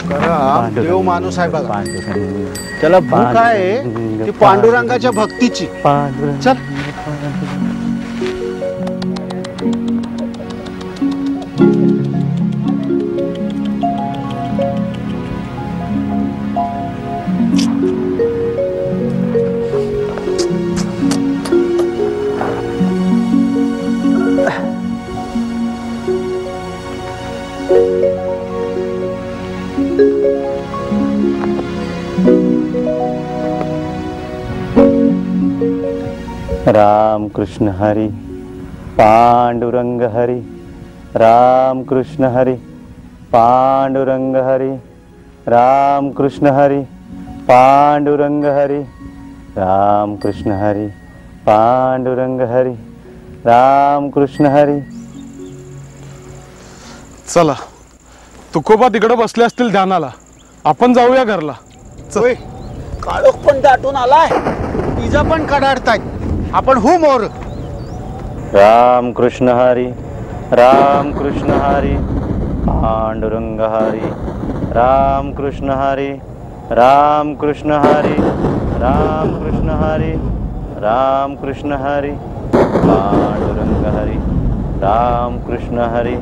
तुकाराम देव माणूस आहे बघा. त्याला भूक आहे ती पांडुरंगाच्या भक्तीची. चल. राम कृष्ण हरी पांडुरंग हरी, राम कृष्ण हरी पांडुरंग हरी, राम कृष्ण हरी पांडुरंग हरी, राम कृष्ण हरी पांडुरंग हरी, राम कृष्ण हरी. चला, तुकोबा तिकडे बसले असतील ध्यानाला, आपण जाऊया घरला. होय, काळोख पण दाटून आलाय, तिचा पण कडाडतायत. आपण हो मोर. राम कृष्ण हरी, राम कृष्ण हरी पांडुरंग हरी, राम कृष्ण हरी, राम कृष्ण हरी, राम कृष्ण हरी, राम कृष्ण हरी पांडुरंग हरी, राम कृष्ण हरी.